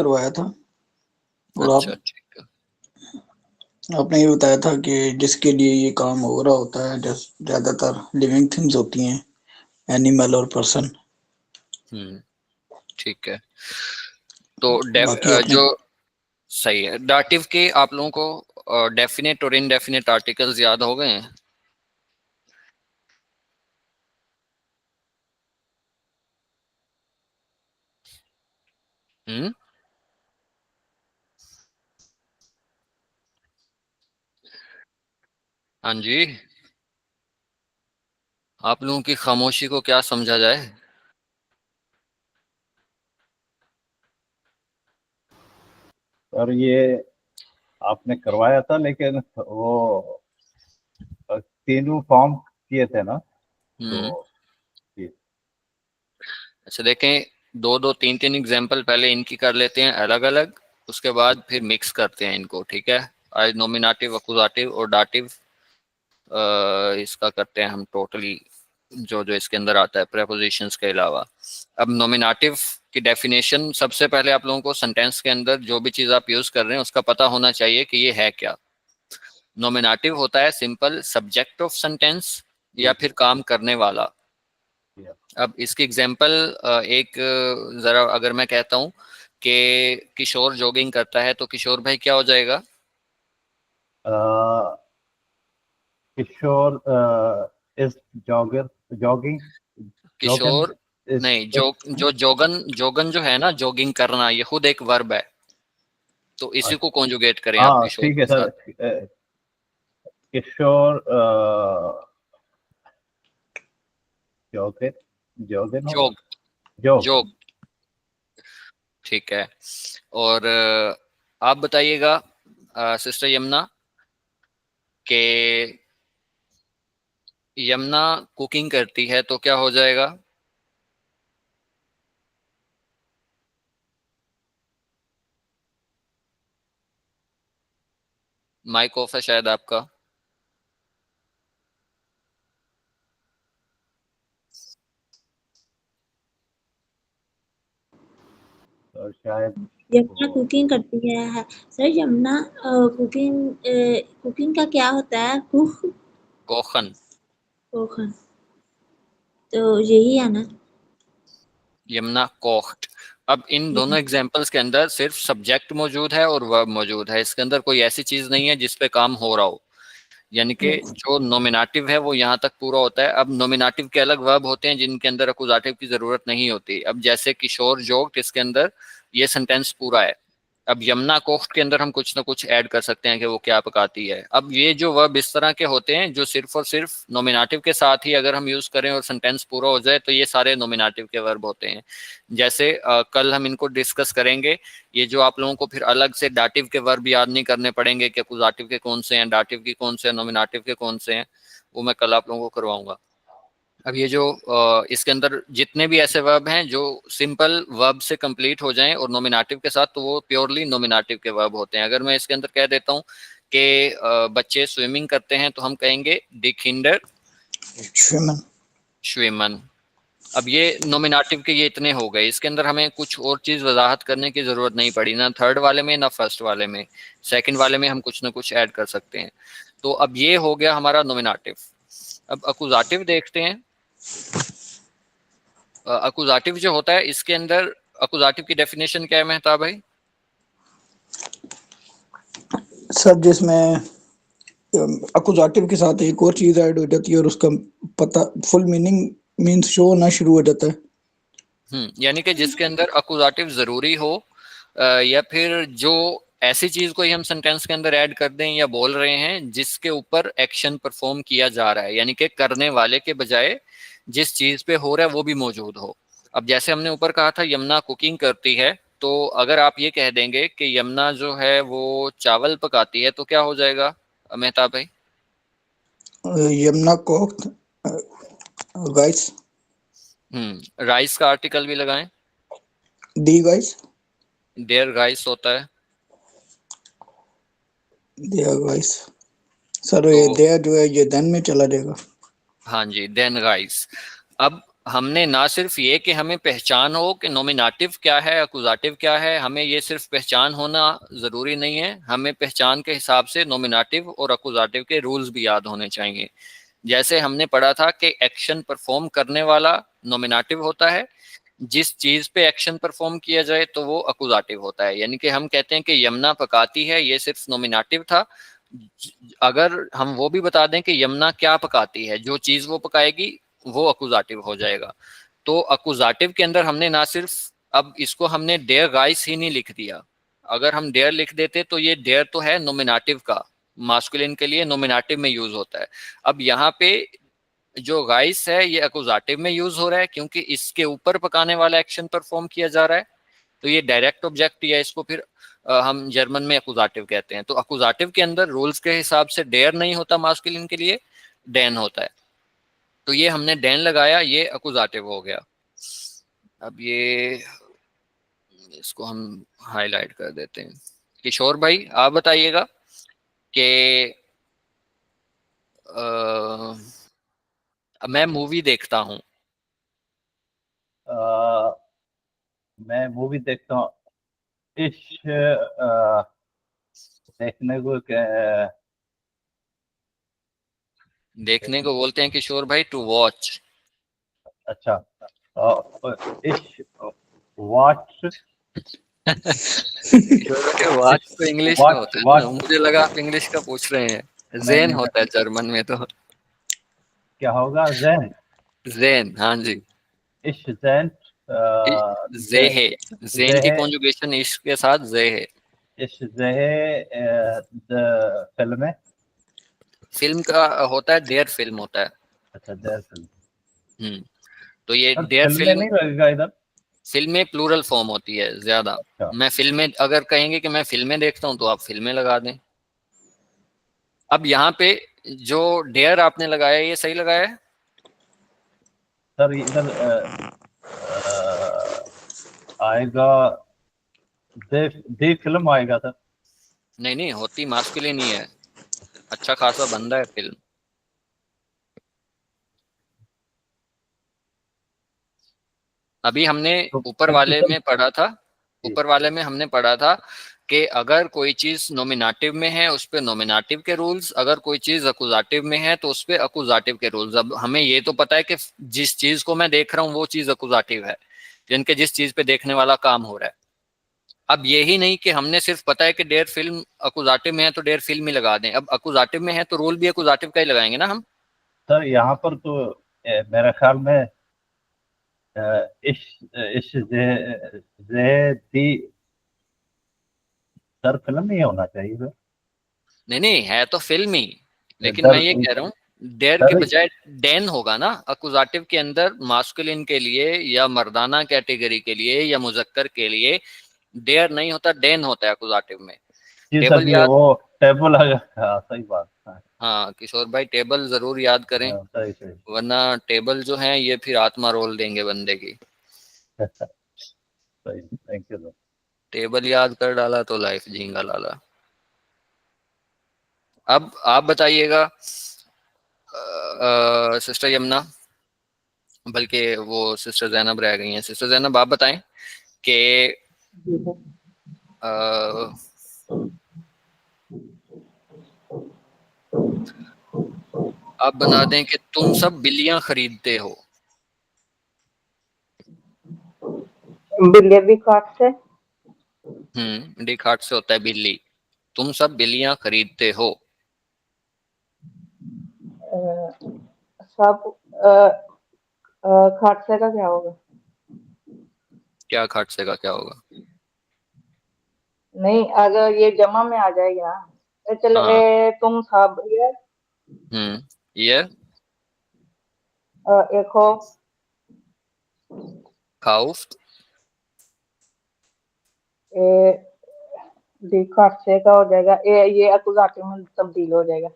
करवाया था। और अच्छा ठीक है। आपने ये बताया था कि जिसके लिए ये काम हो रहा होता है ज्यादातर लिविंग थिंग्स होती हैं, एनिमल और पर्सन। ठीक है। तो बाकी आपने जो सही है, डाटिव के आप लोगों को डेफिनेट और इनडेफिनेट आर्टिकल्स याद हो गए हैं? हम्म। हाँ जी। आप लोगों की खामोशी को क्या समझा जाए? और ये आपने करवाया था, लेकिन वो तीनों फॉर्म किए थे ना, हम्म। तो ये अच्छा देखें, दो दो तीन तीन एग्जाम्पल पहले इनकी कर लेते हैं अलग अलग, उसके बाद फिर मिक्स करते हैं इनको, ठीक है? आज नॉमिनेटिव, अकुजाटिव और डाटिव इसका करते हैं हम टोटली, जो जो इसके अंदर आता है प्रेपोजिशंस के अलावा। अब नॉमिनेटिव की डेफिनेशन, सबसे पहले आप लोगों को सेंटेंस के अंदर जो भी चीज आप यूज कर रहे हैं उसका पता होना चाहिए कि ये है क्या। नॉमिनेटिव होता है सिंपल सब्जेक्ट ऑफ सेंटेंस या फिर काम करने वाला। अब इसकी एग्जांपल एक जरा अगर मैं कहता हूँ कि किशोर जॉगिंग करता है, तो किशोर भाई क्या हो जाएगा? किशोर इज जॉगर जॉगिंग जोगन किशोर इज नहीं, जो जोगन, जोगन जो है ना, जॉगिंग करना, ये खुद एक वर्ब है, तो इसी को कॉन्जुगेट करें आप हाँ किशोर ठीक है के साथ। सर। किशोर जोगन जोगन होगा। जोग, जोग। जोग, ठीक है। और आप बताइएगा सिस्टर यमुना के यमुना कुकिंग करती है तो क्या हो जाएगा? माइक ऑफ है शायद आपका। और शायद यमुना कुकिंग करती है सर। यमुना कुकिंग का क्या होता है? कुक, कोखन। कोखन, तो यही है ना? यमुना कोख्ड। अब इन दोनों एग्जांपल्स के अंदर सिर्फ सब्जेक्ट मौजूद है और वर्ब मौजूद है, इसके अंदर कोई ऐसी चीज नहीं है जिसपे काम हो रहा हो। यानी कि जो नॉमिनेटिव है वो यहाँ तक पूरा होता है। अब नॉमिनेटिव के अलग वर्ब होते हैं जिनके अंदर अकुजाटिव की जरूरत नहीं होती। अब जैसे किशोर जोग्ड, इसके अंदर ये सेंटेंस पूरा है। अब यमुना कोख्ड के अंदर हम कुछ ना कुछ ऐड कर सकते हैं कि वो क्या पकाती है। अब ये जो वर्ब इस तरह के होते हैं जो सिर्फ और सिर्फ नॉमिनेटिव के साथ ही अगर हम यूज करें और सेंटेंस पूरा हो जाए तो ये सारे नॉमिनेटिव के वर्ब होते हैं। जैसे कल हम इनको डिस्कस करेंगे। ये जो आप लोगों को फिर अलग से डाटिव के वर्ब याद नहीं करने पड़ेंगे कि अकुजाटिव के कौन से हैं, डाटिव के कौन से हैं, नॉमिनेटिव के कौन से हैं, वो मैं कल आप लोगों को करवाऊंगा। अब ये जो इसके अंदर जितने भी ऐसे वर्ब हैं जो सिंपल वर्ब से कंप्लीट हो जाएं और नॉमिनेटिव के साथ, तो वो प्योरली नॉमिनेटिव के वर्ब होते हैं। अगर मैं इसके अंदर कह देता हूं कि बच्चे स्विमिंग करते हैं तो हम कहेंगे डी किंडर श्विमन। श्विमन। अब ये नॉमिनेटिव के ये इतने हो गए, इसके अंदर हमें कुछ और चीज वजाहत करने की जरूरत नहीं पड़ी, ना थर्ड वाले में ना फर्स्ट वाले में। सेकंड वाले में हम कुछ ना कुछ ऐड कर सकते हैं। तो अब ये हो गया हमारा नॉमिनेटिव। अब अकुजाटिव देखते हैं। अकुजाटिव जो होता है इसके अंदर अकुजाटिव की डेफिनेशन क्या है मेहताब भाई? सर जिसमें अकुजाटिव के साथ एक और चीज ऐड हो जाती है और उसका पता फुल मीनिंग मीन्स शो होना शुरू हो जाता है। यानी कि जिसके अंदर अकुजाटिव जरूरी हो, या फिर जो ऐसी चीज कोई हम सेंटेंस के अंदर ऐड कर दें या बोल रहे हैं जिसके ऊपर एक्शन परफॉर्म किया जा रहा है, यानी कि करने वाले के बजाय जिस चीज पे हो रहा है वो भी मौजूद हो। अब जैसे हमने ऊपर कहा था यमुना कुकिंग करती है, तो अगर आप ये कह देंगे कि यमुना जो है वो चावल पकाती है तो क्या हो जाएगा मेहताब भाई? Yamuna cocked guys. राइस का आर्टिकल भी लगाएं। D guys. देयर राइस होता है। दिया गाइस। सर तो ये दिया जो है ये देन में चला जाएगा। हाँ जी, देन राइस। अब हमने ना सिर्फ ये कि हमें पहचान हो कि नॉमिनेटिव क्या है, अकुजाटिव क्या है, हमें ये सिर्फ पहचान होना ज़रूरी नहीं है, हमें पहचान के हिसाब से नॉमिनेटिव और अकुजाटिव के रूल्स भी याद होने चाहिए। जैसे हमने पढ़ा था कि एक्शन परफॉर्म करने वाला नॉमिनेटिव होता है, जिस चीज़ पे एक्शन परफॉर्म किया जाए तो वो अकुजाटिव होता है। यानी कि हम कहते हैं कि यमुना पकाती है, ये सिर्फ नॉमिनेटिव था। अगर हम वो भी बता दें कि यमुना क्या पकाती है, जो चीज़ वो पकाएगी वो अकुजाटिव हो जाएगा। तो अकुजाटिव के अंदर हमने ना सिर्फ, अब इसको हमने डेयर राइस ही नहीं लिख दिया। अगर हम डेयर लिख देते तो ये डेयर तो है नॉमिनेटिव का, मास्कुलिन के लिए नॉमिनेटिव में यूज होता है। अब यहाँ पे जो राइस है ये अकुजाटिव में यूज हो रहा है क्योंकि इसके ऊपर पकाने वाला एक्शन परफॉर्म किया जा रहा है, तो ये डायरेक्ट ऑब्जेक्ट या इसको फिर हम जर्मन में अकुजाटिव कहते हैं। तो अकुजाटिव के अंदर रूल्स के हिसाब से डेयर नहीं होता मास्कुलिन के लिए, डैन होता है। तो ये हमने डैन लगाया, ये अकुजाटिव हो गया। अब ये इसको हम हाईलाइट कर देते हैं। किशोर भाई आप बताइएगा कि मैं मूवी देखता हूँ। मैं मूवी देखता हूँ। इस देखने को देखने को बोलते हैं किशोर भाई टू वॉच। अच्छा, इस वॉच वॉच तो इंग्लिश में होता है ना, मुझे लगा आप इंग्लिश का पूछ रहे हैं। ज़ेन होता है जर्मन में। तो क्या होगा? ज़ेन। ज़ेन, हाँ जी। इश ज़ेन जे है, ज़ेन की कॉन्जुगेशन इश के साथ जे है। इश जे फिल्म है। फिल्म का होता है डेयर फिल्म होता है। अच्छा, डेयर फिल्म। तो ये डेयर फिल्म नहीं लगेगा इधर। फिल्में प्लूरल फॉर्म होती है ज्यादा। अच्छा। मैं फिल्में, अगर कहेंगे कि मैं फिल्में देखता हूँ तो आप फिल्में लगा दें। अब यहाँ पे जो डेयर आपने लगाया ये सही लगाया है? सर इधर आएगा दे फिल्म आएगा सर। नहीं नहीं, होती मास्कुलिन ही है, अच्छा खासा बंदा है फिल्म। अभी हमने ऊपर वाले में पढ़ा था, ऊपर वाले में हमने पढ़ा था कि अगर कोई चीज नॉमिनेटिव में है उस पे नॉमिनेटिव के रूल्स, अगर कोई चीज अकुजाटिव में है तो उस पे अकुजाटिव के रूल्स। अब हमें ये तो पता है कि जिस चीज को मैं देख रहा हूँ वो चीज अकुजाटिव है, जिनके जिस चीज पे देखने वाला काम हो रहा है। अब यही नहीं कि हमने सिर्फ पता है कि डेयर फिल्म अकुजाटिव में है तो डेयर फिल्म ही लगा दें। अब अकुजाटिव में है तो रूल भी अकुजाटिव का ही लगाएंगे ना हम। सर यहाँ पर तो मेरे ख्याल में इस जे दी सर फिल्म नहीं होना चाहिए सर। नहीं नहीं, है तो फिल्म ही, लेकिन मैं ये कह रहा हूँ डेयर के बजाय डैन होगा ना। अकुजाटिव के अंदर मास्कुलिन के लिए या मर्दाना कैटेगरी के लिए या मुजक्कर के लिए डेयर नहीं होता, डैन होता है अकुजाटिव में। जी सर टेबल जी, याद, वो टेबल हाँ सही बात। हाँ किशोर भाई टेबल जरूर याद करें, सही सही। वरना टेबल जो है ये फिर आत्मा रोल देंगे बंदे की। सही, थैंक यू सर। टेबल याद कर डाला तो लाइफ झींगा लाला। अब आप बताइएगा सिस्टर यमुना, बल्कि वो सिस्टर जैनब रह गई हैं। सिस्टर जैनब आप बताएं कि आप बना दें कि तुम सब बिल्लियां खरीदते हो। बिल्ली भी काट से। डी खाट से होता है बिल्ली। तुम सब बिल्लियां खरीदते हो। सब खाट से का क्या होगा? क्या खाट से का क्या होगा? नहीं, अगर ये जमा में आ जाएगी ना। चलो हाँ। तुम सब ये ये एक हो काउफ्ट। डी खाट से का हो जाएगा। ये अकुजाटिव में तब्दील हो जाएगा।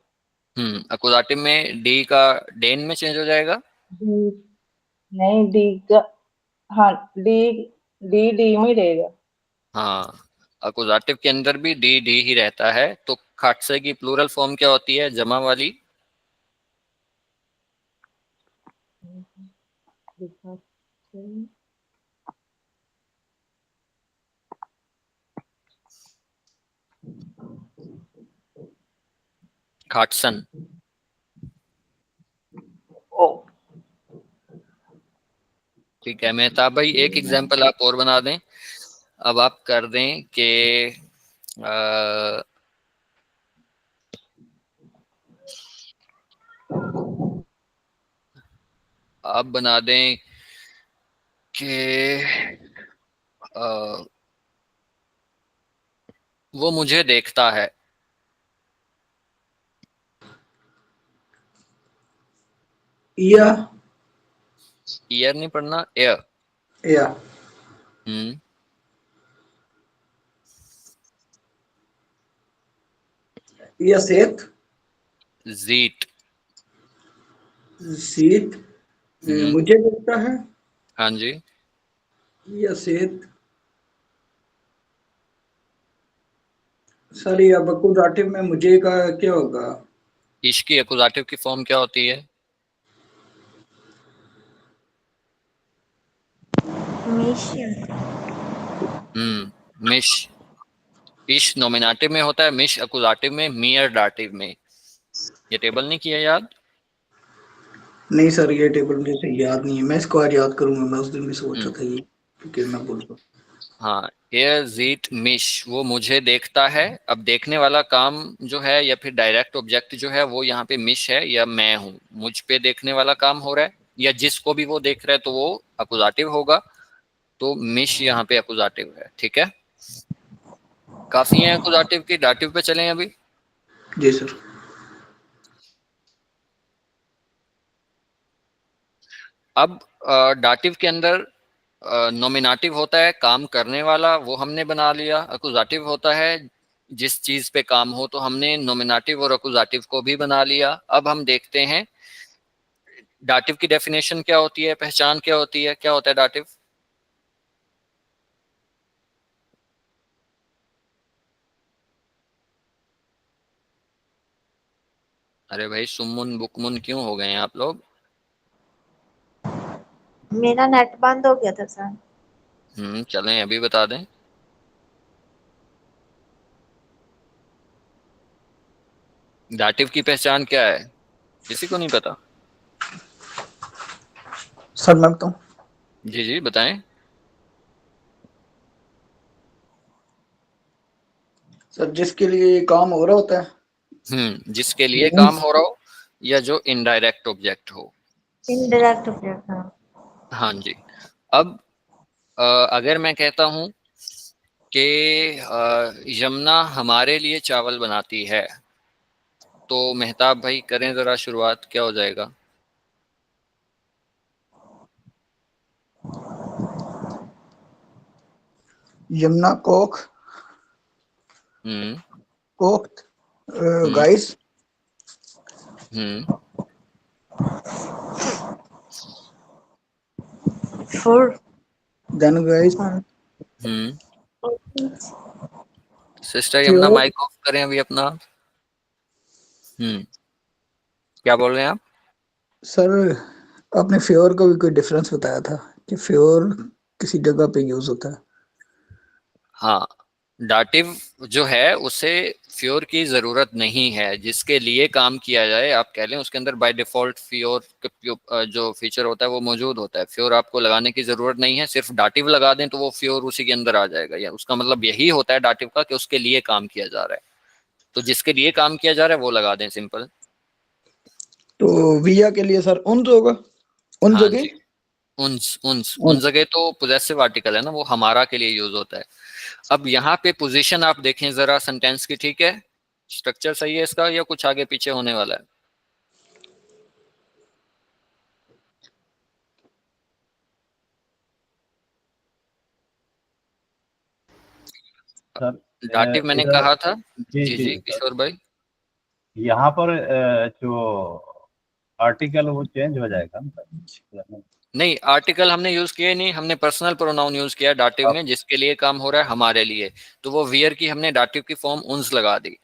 अकुजाटिव में डी का डेन में चेंज हो जाएगा। डी नहीं, डी का, हाँ डी डी डी में ही रहेगा। हाँ, अकुजाटिव के अंदर भी डी डी ही रहता है। तो खाटसे की प्लूरल फॉर्म क्या होती है जमा वाली? दिखाते खाटसन। ओ ठीक है मेहताब भाई, एक एग्जांपल आप और बना दें। अब आप कर दें कि आप बना दें कि वो मुझे देखता है। या ईयर नहीं पढ़ना, एयर। या हम्म। या सेत जीट। सीत हम्म। मुझे देखता है। हाँ जी। या सेत सर, ये अब अकुजाटिव में मुझे का क्या होगा? इश की एक्यूजाटिव की फॉर्म क्या होती है? मिश। इश नोमिनेटिव में होता है, मिश एक्यूजाटिव में, मियर डाटिव में। ये टेबल नहीं किया याद? नहीं सर, ये टेबल मुझे सही याद नहीं है, मैं इसको आज याद करूंगा। मैं उस दिन भी सोच रहा हम्म। था ये, क्योंकि मैं भूल गया। हाँ, एयर जीट मिश, वो मुझे देखता है। अब देखने वाला काम जो है या फिर डायरेक्ट ऑब्जेक्ट जो है वो यहाँ पे मिश है या मैं हूँ, मुझ पे देखने वाला काम हो रहा है, या जिसको भी वो देख रहा है तो वो अकुजाटिव होगा। तो मिश यहाँ पे अकुजाटिव है। ठीक है, काफी है अकुजाटिव की, डाटिव पे चलें अभी। जी सर। अब डाटिव के अंदर नोमिनेटिव होता है काम करने वाला, वो हमने बना लिया। अकुजाटिव होता है जिस चीज पे काम हो, तो हमने नोमिनेटिव और अकुजाटिव को भी बना लिया। अब हम देखते हैं डाटिव की डेफिनेशन क्या होती है, पहचान क्या होती है, क्या होता है डाटिव। अरे भाई सुमुन बुकमुन क्यों हो गए हैं आप लोग? मेरा नेट बंद हो गया था सर। चलें अभी बता दें। डाटिव की पहचान क्या है, किसी को नहीं पता? सर मैं बताऊं? जी जी बताएं। सर, जिसके लिए ये काम हो रहा होता है, जिसके लिए काम मीन्स हो रहा हो, या जो इनडायरेक्ट ऑब्जेक्ट हो। Indirect object. हाँ जी। अब अगर मैं कहता हूं कि यमुना हमारे लिए चावल बनाती है, तो मेहताब भाई करें जरा शुरुआत, क्या हो जाएगा? Yamuna coke hmm. Cooked hmm. Guys. Hmm. Food. Then guys hmm. Sister Yamuna फ्योर। माइक ऑफ करें अभी अपना। क्या बोल रहे हैं आप? सर, आपने फ्योर का भी कोई डिफरेंस बताया था कि फ्योर किसी जगह पे यूज होता है। हाँ, डाटिव जो है उसे फ्योर की जरूरत नहीं है, जिसके लिए काम किया जाए आप कह लें, उसके अंदर बाय डिफॉल्ट फ्योर जो फीचर होता है वो मौजूद होता है। फ्योर आपको लगाने की जरूरत नहीं है, सिर्फ डाटिव लगा दें तो वो फ्योर उसी के अंदर आ जाएगा। या उसका मतलब यही होता है डाटिव का कि उसके लिए काम किया जा रहा है, तो जिसके लिए काम किया जा रहा है वो लगा दें, सिंपल। तो विया के लिए सर उन होगा, उन हाँ जगह जी, उन जगह तो पोजेसिव आर्टिकल है ना, वो हमारा के लिए यूज होता है। अब यहाँ पे पोजीशन आप देखें जरा सेंटेंस की, ठीक है? स्ट्रक्चर सही है इसका या कुछ आगे पीछे होने वाला है? सर डाटिव मैंने इधर कहा था। जी जी जी जी सर, किशोर भाई। यहाँ पर जो आर्टिकल वो चेंज हो जाएगा ना सर? नहीं, आर्टिकल हमने यूज किया ही नहीं, हमने पर्सनल प्रोनाउन यूज किया डाटिव अब में, जिसके लिए काम हो रहा है हमारे लिए। तो वो वियर की हमने डाटिव की फॉर्म उन्स लगा दी।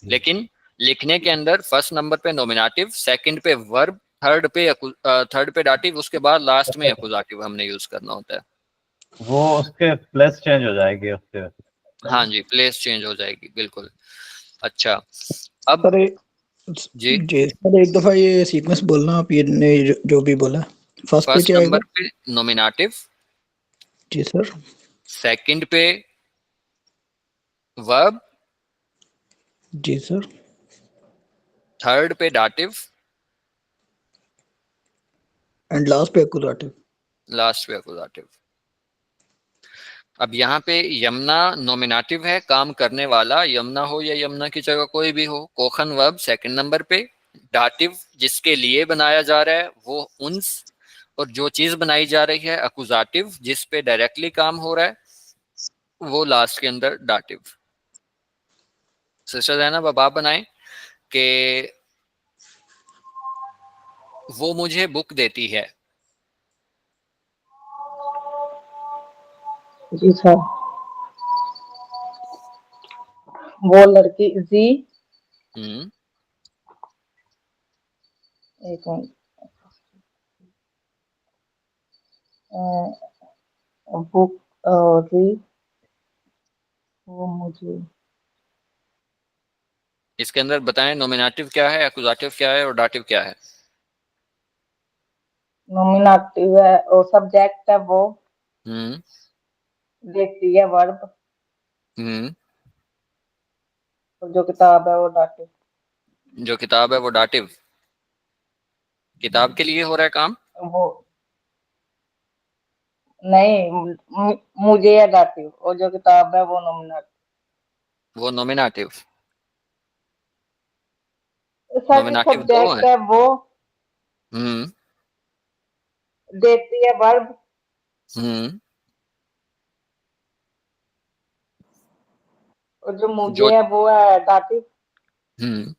लेकिन लिखने के अंदर फर्स्ट नंबर पे नोमिनेटिव, सेकंड पे वर्ब, थर्ड पे डाटिव, उसके बाद लास्ट में एक्यूजाटिव हमने यूज करना होता है। वो उसके प्लेस चेंज हो जाएगी उसके। हाँ जी, प्लेस चेंज हो जाएगी, बिल्कुल। अच्छा, अब सर जी, जी सर एक दफा ये सीक्वेंस बोलना आप, ये ने जो भी बोला। फर्स्ट पे फर्स्ट क्या आएगा? नंबर पे नोमिनेटिव, जी सर। सेकंड पे वर्ब, जी सर। थर्ड पे डाटिव, एंड लास्ट पे एक्यूजेटिव। लास्ट पे एक्यूजेटिव। अब यहाँ पे यमुना नोमिनेटिव है, काम करने वाला यमुना हो या यमुना की जगह कोई भी हो। कोखन वर्ब सेकंड नंबर पे, डाटिव जिसके लिए बनाया जा रहा है वो उन्स, और जो चीज बनाई जा रही है एक्यूजेटिव जिस पे डायरेक्टली काम हो रहा है वो लास्ट के अंदर डाटिव। सिस्टर जैनब अब आप बनाएं कि वो मुझे बुक देती है। जी सर। वो लड़की जी, हम्म, एक मिनट, बुक जी, वो मुझे इसके अंदर बताएं नोमिनेटिव क्या है, एक्यूजेटिव क्या है और डाटिव क्या है। नॉमिनेटिव है और सब्जेक्ट है वो, हम्म, देखती है वर्ब, हम्म, और जो किताब है वो डाटिव। जो किताब है वो डाटिव, किताब के लिए हो रहा है काम। वो नहीं, मुझे है डाटिव, और जो किताब है वो नॉमिनेटिव। वो नोमिनेटिव, सर जो नोमिनेटिव दो सब्जेक्ट है। है वो, हम्म, देखती है वर्ब, हम्म, और जो जो, मुझे है वो है डाटिव। हम्म,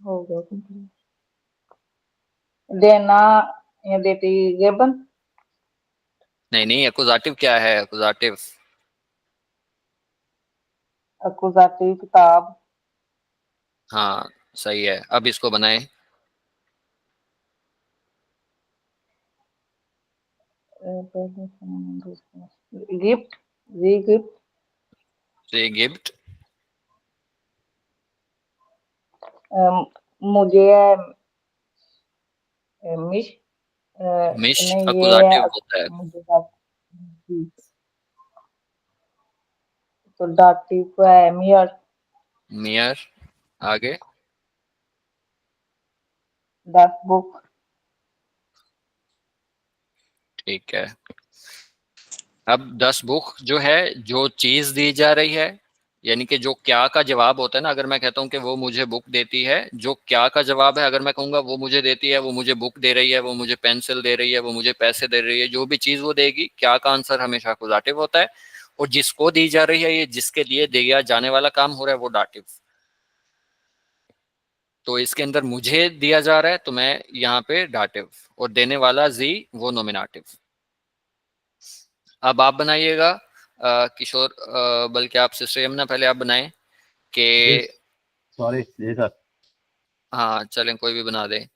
हो गया complete। देना या देती गिवन, नहीं नहीं, एक्यूजेटिव क्या है, एक्यूजेटिव। एक्यूजेटिव किताब। हाँ सही है, अब इसको बनाएं। गिफ्ट, जी गिफ्ट, से गिफ्ट, मुझे है मिश, मिश नहीं ये एक्यूजेटिव है होता है। मुझे जी, तो डाटिव है मियर, मियर, आगे। 10 बुक। ठीक है, अब 10 बुक जो है, जो चीज दी जा रही है, यानी कि जो क्या का जवाब होता है ना, अगर मैं कहता हूँ कि वो मुझे बुक देती है, जो क्या का जवाब है, अगर मैं कहूँगा वो मुझे देती है, वो मुझे बुक दे रही है, वो मुझे पेंसिल दे रही है, वो मुझे पैसे दे रही है, जो भी चीज वो देगी, क्या का आंसर हमेशा एक्यूजेटिव होता है। और जिसको दी जा रही है, ये जिसके लिए दिया जाने वाला काम हो रहा है वो डाटिव। तो इसके अंदर मुझे दिया जा रहा है तो मैं यहाँ पे डाटिव, और देने वाला जी वो नोमिनेटिव। अब आप बनाइएगा किशोर, बल्कि आप सिस्टर यमुना पहले आप बनाएं कि, सॉरी जी सर। हाँ चलें कोई भी बना दे।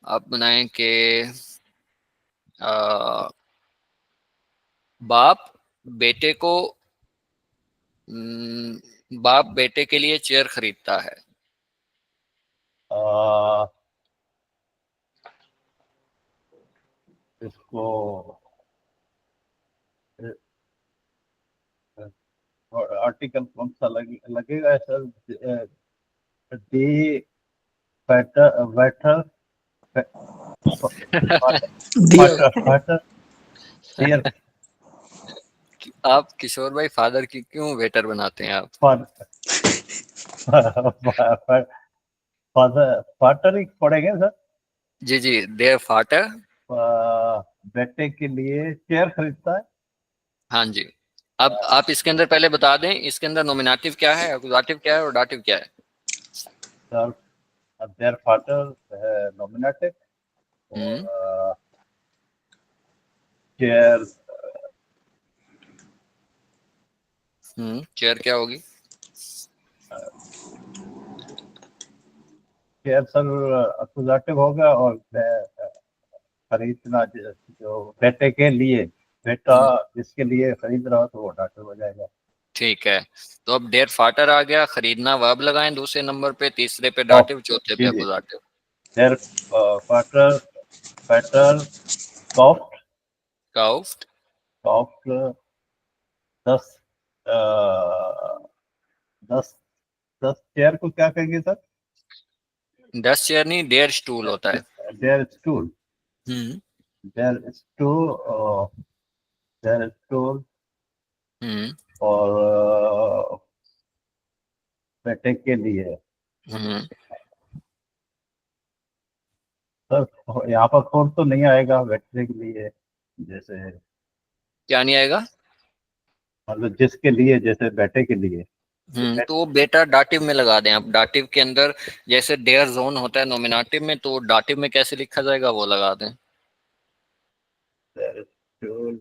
आप बनाएं कि बाप बेटे को, बाप बेटे के लिए चेयर खरीदता है। आ, इसको आर्टिकल कौन सा लगेगा सर? डी फैटर वैटर दिया। फैटर डियर आप किशोर भाई फादर की क्यों वेटर बनाते हैं आप? फादर फाटर ही पड़ेगा सर। जी जी, देयर फादर। बेटे के लिए चेयर खरीदता है। हाँ जी, अब आप इसके अंदर पहले बता दें इसके अंदर नोमिनेटिव क्या है, एक्यूजेटिव क्या है और डाटिव क्या है। सर देयर फादर नॉमिनेटेड, हम्म, और चेयर चेयर क्या होगी? शेयर सर अकुजाटिव होगा, और खरीदना जो बेटे के लिए, बेटा जिसके लिए खरीद रहा हो तो वो डाक्टर हो जाएगा। ठीक है, तो अब डेयर फाटर आ गया, खरीदना वर्ब लगाएं दूसरे नंबर पे, तीसरे पे डाटिव, चौथे पे जी जी, अकुजाटिव। देयर फाटर फाटर कॉफ्ट काउफ्ड, कॉफ्ट 10 10 10 चेयर को क्या कहेंगे सर? 10 चेयर नहीं, डेयर स्टूल होता है। There stool, hmm there stool, there stool hmm और बेटे के लिए। हम्म सर यहाँ पर फोर तो नहीं आएगा बेटे के लिए, जैसे क्या नहीं आएगा? मतलब जिसके लिए, जैसे बेटे के लिए। तो वो बेटा डाटिव में लगा दें। अब डाटिव के अंदर जैसे डेयर जोन होता है नोमिनेटिव में, तो डाटिव में कैसे लिखा जाएगा वो लगा दें। There is still-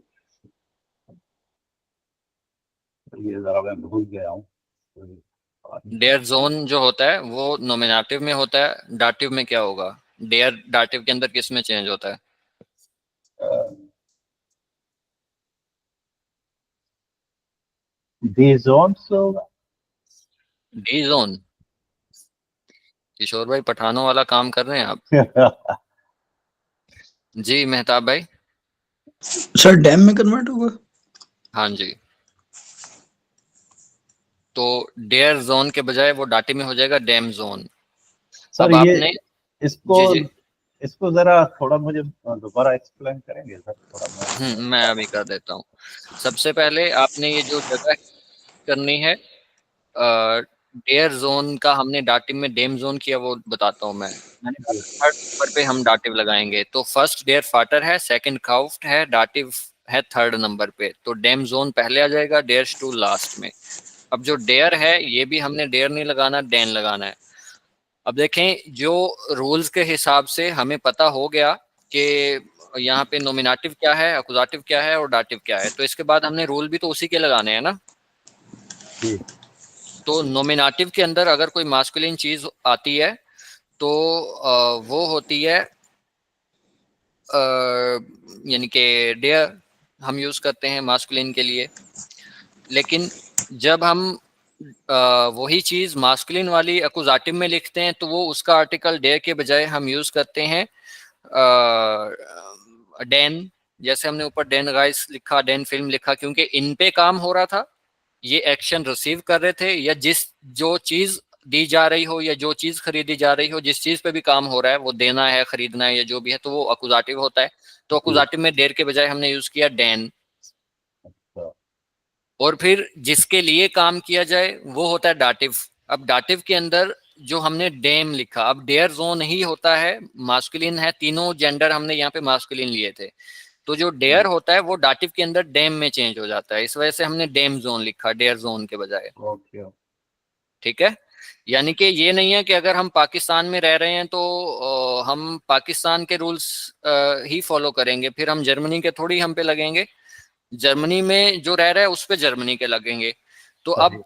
ये जरा मैं भूल गया हूँ। डेयर जोन जो होता है वो नोमिनेटिव में होता है, डाटिव में क्या होगा? डेयर डाटिव के अंदर किस में चेंज होता है? दी जोन्स डी जोन। किशोर भाई पठानों वाला काम कर रहे हैं आप। जी मेहताब भाई। सर डैम में कन्वर्ट होगा। हाँ जी, तो डेयर जोन के बजाय वो डाटिव में हो जाएगा डैम जोन। सर अब ये आपने इसको जी जी इसको जरा थोड़ा मुझे दोबारा एक्सप्लेन करेंगे सर, थोड़ा मैं। मैं अभी कर देता हूँ। सबसे पहले आपने ये जो जगह करनी है, डेयर जोन का हमने डाटिव में डेम जोन किया, वो बताता हूँ मैं। मैंने कहा थर्ड नंबर पे हम डाटिव लगाएंगे, तो फर्स्ट डेयर फाटर है, सेकंड काउफ्ट है, डाटिव है थर्ड नंबर पे, तो डेम जोन पहले आ जाएगा, डेयर स्टूल लास्ट में। अब जो डेयर है ये भी हमने डेयर नहीं लगाना, डैन लगाना है। अब देखें, जो रूल्स के हिसाब से हमें पता हो गया कि यहाँ पे नोमिनेटिव क्या है, अकुजाटिव क्या है और डाटिव क्या है, तो इसके बाद हमने रूल भी तो उसी के लगाने हैं ना। जी तो नोमिनेटिव के अंदर अगर कोई मास्कुलिन चीज आती है तो वो होती है यानी कि डेयर हम यूज करते हैं मास्कुलिन के लिए। लेकिन जब हम वही चीज मास्कुलिन वाली अकुजाटिव में लिखते हैं तो वो उसका आर्टिकल डेयर के बजाय हम यूज करते हैं डेन। जैसे हमने ऊपर डेन गाइस लिखा, डेन फिल्म लिखा, क्योंकि इन पे काम हो रहा था, ये एक्शन रिसीव कर रहे थे, या जो चीज दी जा रही हो या जो चीज खरीदी जा रही हो, जिस चीज पे भी काम हो रहा है, वो देना है, खरीदना है या जो भी है, तो वो अकुजाटिव होता है। तो अकुजाटिव में डेर के बजाय हमने यूज किया डैन। तो और फिर जिसके लिए काम किया जाए वो होता है डाटिव। अब डाटिव के अंदर जो हमने डेम लिखा, अब डेयर जोन ही होता है, मास्कुलिन है, तीनों जेंडर हमने यहाँ पे मास्कुलिन लिए थे, तो जो डेयर होता है वो डाटिव के अंदर डेम में चेंज हो जाता है, इस वजह से हमने डेम जोन लिखा डेयर जोन के बजाय। ओके ठीक है, यानी कि ये नहीं है कि अगर हम पाकिस्तान में रह रहे हैं तो हम पाकिस्तान के रूल्स ही फॉलो करेंगे, फिर हम जर्मनी के थोड़ी हम पे लगेंगे, जर्मनी में जो रह रहा है उस पे जर्मनी के लगेंगे। तो अब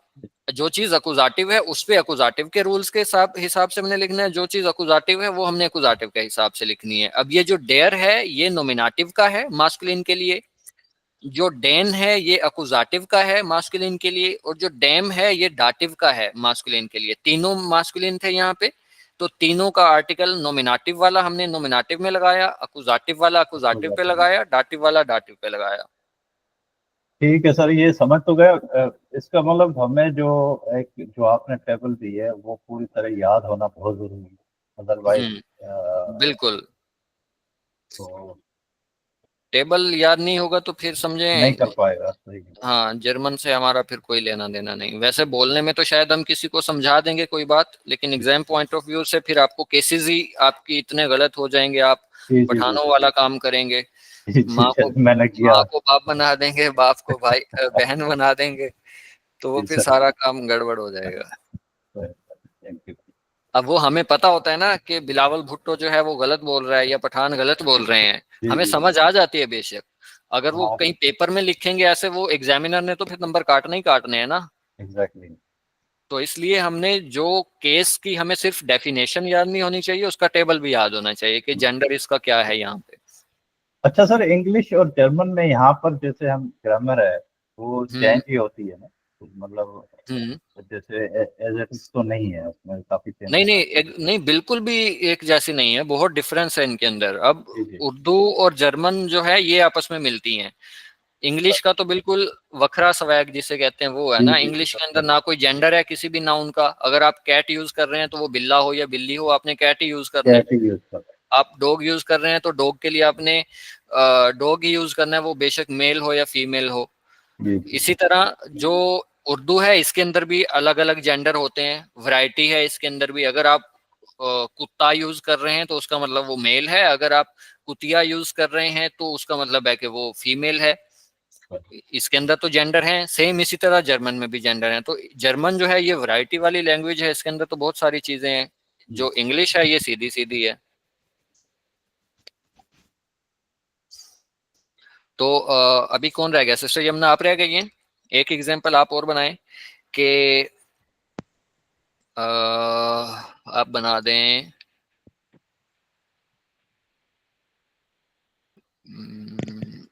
जो चीज अकुजाटिव है उस पे अकुजाटिव के रूल्स के हिसाब से हमने लिखना है, जो चीज अकुजाटिव है वो हमने अकुजाटिव के हिसाब से लिखनी है। अब ये जो डेयर है ये नोमिनेटिव का है मास्कुलिन के लिए, जो डेन है ये अकुजाटिव का है मास्कुलिन के लिए, और जो डैम है ये डाटिव का है मास्कुलिन के लिए। तीनों मास्कुलिन थे यहाँ पे, तो तीनों का आर्टिकल नोमिनेटिव वाला हमने नोमिनेटिव में लगाया, अकुजाटिव वाला अकुजाटिव पे लगाया, डाटिव वाला डाटिव पे लगाया। ठीक है सर, ये समझ तो गया। इसका मतलब हमें जो जो आपने टेबल दी है वो पूरी तरह याद होना बहुत जरूरी है, अदरवाइज बिल्कुल, तो टेबल याद नहीं होगा तो फिर नहीं समझें। कर पाएगा। सही है। हाँ, जर्मन से हमारा फिर कोई लेना देना नहीं। वैसे बोलने में तो शायद हम किसी को समझा देंगे कोई बात, लेकिन एग्जाम पॉइंट ऑफ व्यू से फिर आपको केसेस ही आपकी इतने गलत हो जाएंगे, आप जी जी जी पठानों वाला काम करेंगे, जी जी माँ को मैंने किया। माँ को बाप बना देंगे, बाप को भाई बहन बना देंगे, तो वो जी फिर सर, सारा काम गड़बड़ हो जाएगा। Thank you. अब वो हमें पता होता है ना कि बिलावल भुट्टो जो है वो गलत बोल रहा है या पठान गलत बोल रहे हैं, जी हमें जी समझ आ जाती है बेशक, अगर वो हाँ। कहीं पेपर में लिखेंगे ऐसे, वो एग्जामिनर ने तो फिर नंबर काटने ही काटने हैं ना। एग्जैक्टली। तो इसलिए हमने जो केस की, हमें सिर्फ डेफिनेशन याद नहीं होनी चाहिए, उसका टेबल भी याद होना चाहिए कि जेंडर इसका क्या है यहाँ पे। अच्छा सर, इंग्लिश और जर्मन में यहाँ पर जैसे हम ग्रामर है वो चेंज ही होती है ना, तो मतलब हम्म जैसे एज इट तो नहीं है, उसमें काफी नहीं चेंजेस। नहीं नहीं, बिल्कुल भी एक जैसी नहीं है, बहुत डिफरेंस है इनके अंदर। अब जी जी। उर्दू और जर्मन जो है ये आपस में मिलती हैं। इंग्लिश का तो बिल्कुल वखरा स्वैग जिसे कहते हैं वो है जी ना। जी इंग्लिश के अंदर ना कोई जेंडर है किसी भी नाउन का। अगर आप कैट यूज कर रहे हैं तो वो बिल्ला हो या बिल्ली हो, आपने कैट ही यूज करना है। कैट यूज कर। आप डॉग यूज कर रहे हैं तो डॉग के लिए आपने डॉग ही यूज करना है, वो बेशक मेल हो या फीमेल हो। जी जी। इसी तरह जो उर्दू है इसके अंदर भी अलग अलग जेंडर होते हैं, वैरायटी है इसके अंदर भी। अगर आप कुत्ता यूज कर रहे हैं तो उसका मतलब वो मेल है, अगर आप कुतिया यूज कर रहे हैं तो उसका मतलब है कि वो फीमेल है। इसके अंदर तो जेंडर है सेम। इसी तरह जर्मन में भी जेंडर है। तो जर्मन जो है ये वैरायटी वाली लैंग्वेज है, इसके अंदर तो बहुत सारी चीजें हैं। जो इंग्लिश है ये सीधी सीधी है। तो अभी कौन रह गया? सिस्टर यमुना आप रह गई हैं। एक एग्जांपल आप और बनाएं कि आप बना दें। हम्म,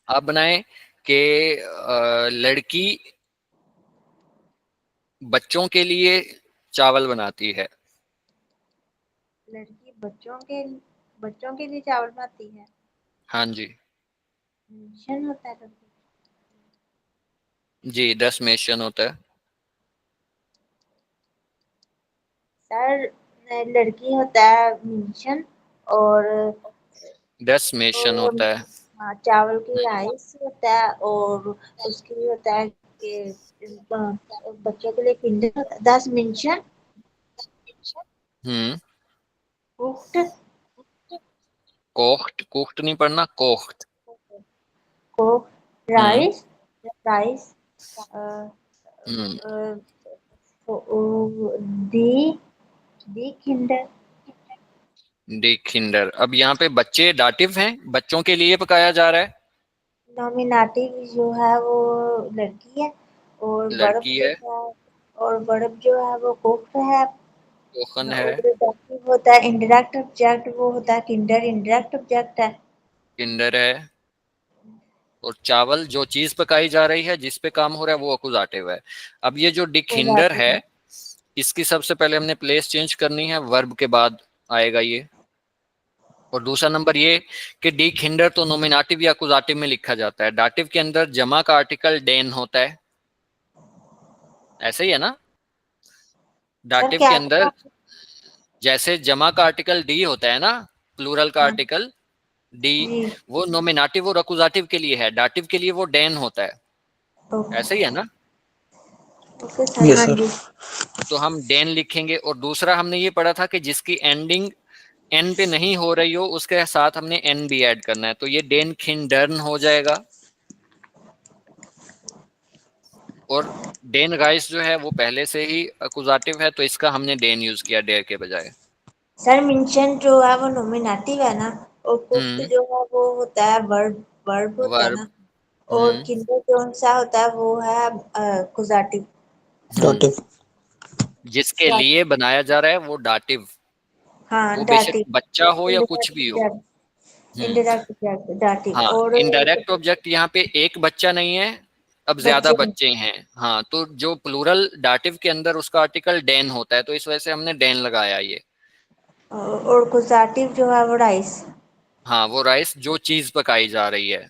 आप बनाएं कि लड़की बच्चों के लिए चावल बनाती है। लड़की बच्चों के लिए चावल बनाती है। हाँ जी। मिशन होता है करके। जी 10 मेंशन होता है। सर लड़की होता है मिशन, और 10 मेंशन और होता है। हाँ, चावल की राइस होता है, और उसके लिए होता है कि बच्चों के लिए किंडर होता है। 10 मिशन हम्म कुक्ड कोख्ट, कुख्ट नहीं पढ़ना, कोख्ट। को हम्म राइस राइस हम्म दी दी किंडर। डी खिंडर। अब यहाँ पे बच्चे डाटिव हैं, बच्चों के लिए पकाया जा रहा है। नॉमिनेटिव जो है वो लड़की है, और वर्ब लड़की जो है, है, और वर्ब जो है वो कुक्ड है। कोखन है, और डाटिव होता है इंडायरेक्ट ऑब्जेक्ट, वो होता है किंडर, इंडायरेक्ट ऑब्जेक्ट है। किंडर है। और चावल जो चीज पकाई जा रही है, जिस पे काम हो रहा है, वो अकुजाटिव है। अब ये जो वो डिखिंडर डाटिव है, है। इसकी सबसे पहले हमने प्लेस चेंज करनी है, वर्ब के बाद आएगा ये। और दूसरा नंबर ये कि डी खिंडर तो नोमिनेटिव या अकुजाटिव में लिखा जाता है। डाटिव के अंदर जमा का आर्टिकल डेन होता है, ऐसे ही है ना। सर डाटिव क्या के क्या? अंदर जैसे जमा का आर्टिकल डी होता है ना, प्लूरल का हाँ आर्टिकल डी, जी। वो नोमिनेटिव और अकुजाटिव के लिए है। डाटिव के लिए वो डेन होता है, ऐसे ही है ना। ओके सर, यस हाँ सर। जी। तो हम डेन लिखेंगे। और दूसरा हमने ये पढ़ा था कि जिसकी एंडिंग एन पे नहीं हो रही हो उसके साथ हमने एन भी ऐड करना है, तो ये डेन खिंडर्न हो जाएगा। और डेन राइस जो है वो पहले से ही अकुजाटिव है, तो इसका हमने डेन यूज किया डेर के बजाय। सर मेंशन जो है वो नॉमिनेटिव है ना, और कुक्ड हम्म जो है वो होता है वर्ब वर्ब होता है वर्ब। ना, और हम्म किंडर जो सा होता है वो है अकुजाटिव। हम्म डाटिव। जिसके लिए बनाया जा रहा है वो डाटिव, हाँ वो बेशक डाटिव। बच्चा हो या कुछ भी हो। इंडायरेक्ट हम्म इंडायरेक्ट डाटिव। हाँ, और इनडायरेक्ट ऑब्जेक्ट यहाँ पे एक बच्चा नहीं है, अब ज्यादा बच्चे बच्चे हैं। हाँ, तो जो प्लूरल डाटिव के अंदर उसका आर्टिकल डेन होता है, तो इस वजह से हमने डेन लगाया ये। और अकुजाटिव जो है वो राइस। हाँ, वो राइस जो चीज पकाई जा रही है।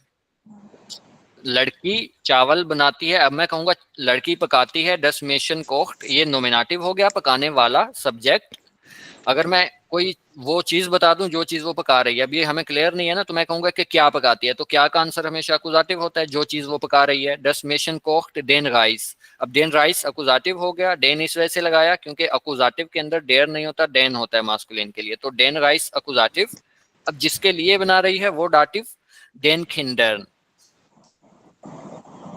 लड़की चावल बनाती है, अब मैं कहूंगा लड़की पकाती है, डसमेशन कोख्ट, ये नोमिनेटिव हो गया, पकाने वाला सब्जेक्ट। अगर मैं कोई वो चीज बता दूं जो चीज वो पका रही है, अब ये हमें क्लियर नहीं है ना, तो मैं कहूंगा कि क्या पकाती है, तो क्या का आंसर हमेशा अकुजाटिव होता है, जो चीज वो पका रही है। डसमेशन कोख्ट डेन राइस। अब डेन राइस अकुजाटिव हो गया, डेन इस वजह से लगाया क्योंकि अकुजाटिव के अंदर डेर नहीं होता, डेन होता है मास्कुलिन के लिए, तो डेन राइस अकुजाटिव। अब जिसके लिए बना रही है वो डाटिव, डेन खिंडर्न।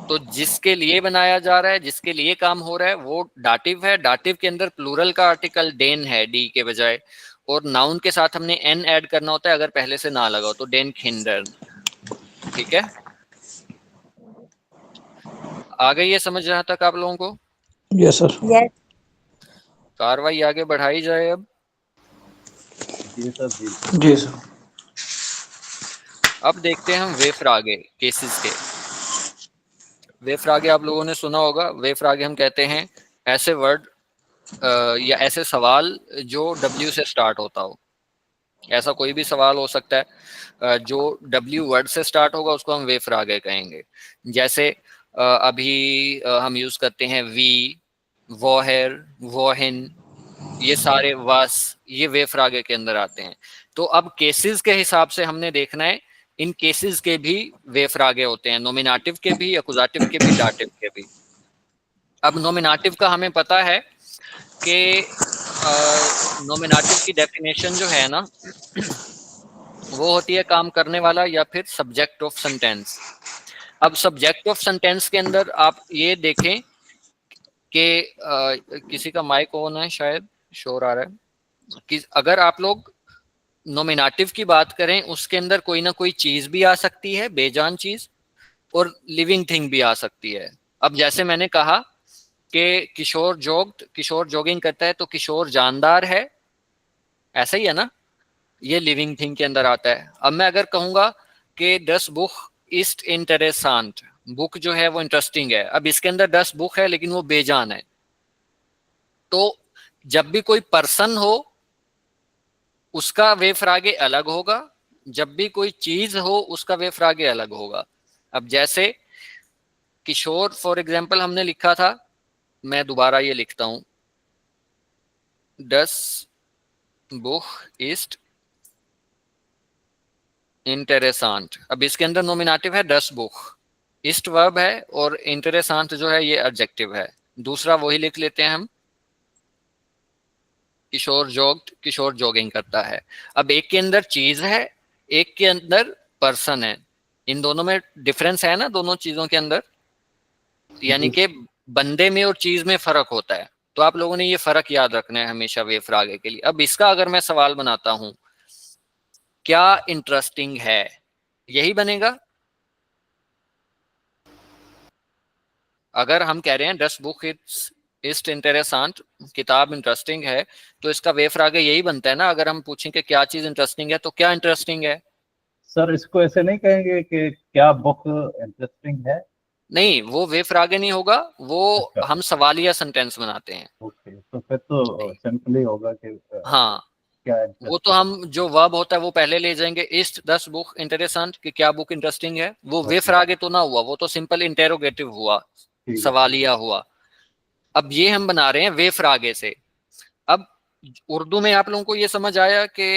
तो जिसके लिए बनाया जा रहा है, जिसके लिए काम हो रहा है, वो डाटिव है। डाटिव के अंदर प्लूरल का आर्टिकल डेन है डी के बजाय, और नाउन के साथ हमने एन ऐड करना होता है अगर पहले से ना लगा हो, तो डेन खिंडर। ठीक है, आ गई ये समझ जहां तक आप लोगों को? Yes sir. Yes. कार्रवाई आगे बढ़ाई जाए अब। जी सर जी। जी सर। अब देखते हैं हम वेफ्रागे केसेस के। वेफ्रागे आप लोगों ने सुना होगा। वेफ्रागे हम कहते हैं ऐसे वर्ड या ऐसे सवाल जो W से स्टार्ट होता हो। ऐसा कोई भी सवाल हो सकता है जो W वर्ड से स्टार्ट होगा, उसको हम वेफ्रागे कहेंगे। जैसे अभी हम यूज करते हैं वी, वोहर, वोहिन, ये सारे वास, ये वेफ्रागे के अंदर आते हैं। तो अब केसेस के हिसाब से हमने देखना है, इन केसेस के भी वेफ्रागे होते हैं, नोमिनेटिव के भी, एक्यूजेटिव के भी, डाटिव के भी। अब नोमिनेटिव का हमें पता है कि नोमिनेटिव की डेफिनेशन जो है ना वो होती है काम करने वाला या फिर सब्जेक्ट ऑफ सेंटेंस। अब सब्जेक्ट ऑफ सेंटेंस के अंदर आप ये देखें कि किसी का माइक ऑन है, शायद शोर आ रहा है कि अगर आप लोग नोमिनेटिव की बात करें उसके अंदर कोई ना कोई चीज भी आ सकती है, बेजान चीज, और लिविंग थिंग भी आ सकती है। अब जैसे मैंने कहा कि किशोर जोग्ड, किशोर जॉगिंग करता है, तो किशोर जानदार है, ऐसा ही है ना, ये लिविंग थिंग के अंदर आता है। अब मैं अगर कहूंगा कि 10 बुक इस्ट इंटरेसांट, बुक जो है वो इंटरेस्टिंग है, अब इसके अंदर 10 बुक है लेकिन वो बेजान है, तो जब भी कोई पर्सन हो उसका वेफ्रागे अलग होगा, जब भी कोई चीज हो उसका वेफ्रागे अलग होगा। अब जैसे किशोर फॉर एग्जाम्पल हमने लिखा था, मैं दोबारा ये लिखता हूं, 10 बुक इस्ट इंटरेसांट। अब इसके अंदर नोमिनेटिव है 10 बुक, इस्ट वर्ब है और इंटरेसांट जो है ये एडजेक्टिव है। दूसरा वही लिख लेते हैं हम, किशोर जोग्ड, किशोर जॉगिंग करता है। अब एक के अंदर चीज है, एक के अंदर पर्सन है, इन दोनों में डिफरेंस है ना, दोनों चीजों के अंदर, यानी कि बंदे में और चीज में फर्क होता है। तो आप लोगों ने ये फर्क याद रखना है हमेशा वेफ्रागे के लिए। अब इसका अगर मैं सवाल बनाता हूं, क्या इंटरेस्टिंग है, यही बनेगा। अगर हम कह रहे हैं 10 बुक इस्ट इंटरेसांट, किताब इंटरेस्टिंग है, तो इसका वेफ्रागे यही बनता है ना। अगर हम पूछें कि क्या चीज इंटरेस्टिंग है, तो क्या इंटरेस्टिंग है? सर इसको ऐसे नहीं कहेंगे कि क्या बुक इंटरेस्टिंग है? नहीं, वो वेफ्रागे नहीं होगा, वो अच्छा। हम सवालिया सेंटेंस बनाते हैं। ओके, तो फिर तो सिंपली होगा कि हाँ, क्या वो इंटरेस्टिंग। तो हम जो वर्ब होता है वो पहले ले जाएंगे, इस्ट 10 बुक इंटरेस्टेंट, कि क्या बुक इंटरेस्टिंग है। वो वेफ्रागे तो ना हुआ, वो तो सिंपल इंटेरोगेटिव हुआ, ठीक है। सवालिया हुआ। अब ये हम बना रहे हैं वेफ्रागे से। अब उर्दू में आप लोगों को ये समझ आया कि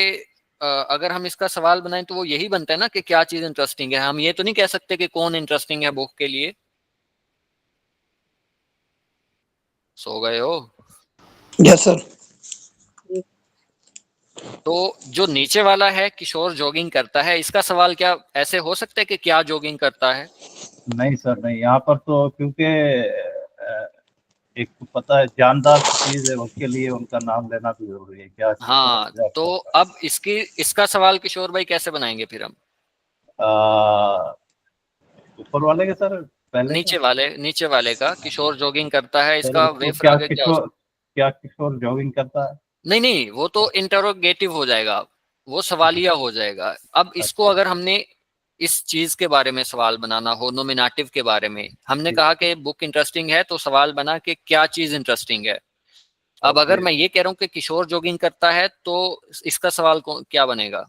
अगर हम इसका सवाल बनाएं तो वो यही बनता है ना कि क्या चीज इंटरेस्टिंग है। हम ये तो नहीं कह सकते कि कौन इंटरेस्टिंग है बुक के लिए। सो गए हो? Yes sir. तो जो नीचे वाला है किशोर जॉगिंग करता है, इसका सवाल क्या ऐसे हो सकता है कि क्या जॉगिंग करता है? नहीं सर नहीं, यहाँ पर तो क्योंकि एक तो पता है जानदार चीज है, उसके लिए उनका नाम लेना भी जरूरी है। क्या हाँ, तो अब इसका सवाल किशोर भाई कैसे बनाएंगे फिर हम? ऊपर वाले के सर, पहले नीचे वाले का किशोर जॉगिंग करता है, सर, इसका उसको वेफ्रागे क्या? क्या किशोर जॉगिंग करता है? नहीं, वो तो इंटरोगेटिव हो जाएगा, वो सवालिया हो जाएगा। अब इसको अगर हमने इस चीज के बारे में सवाल बनाना हो, नोमिनेटिव के बारे में, हमने कहा कि बुक इंटरेस्टिंग है, तो सवाल बना कि क्या चीज इंटरेस्टिंग है। अब अगर मैं ये कह रहा हूँ कि किशोर जॉगिंग करता है, तो इसका सवाल क्या बनेगा?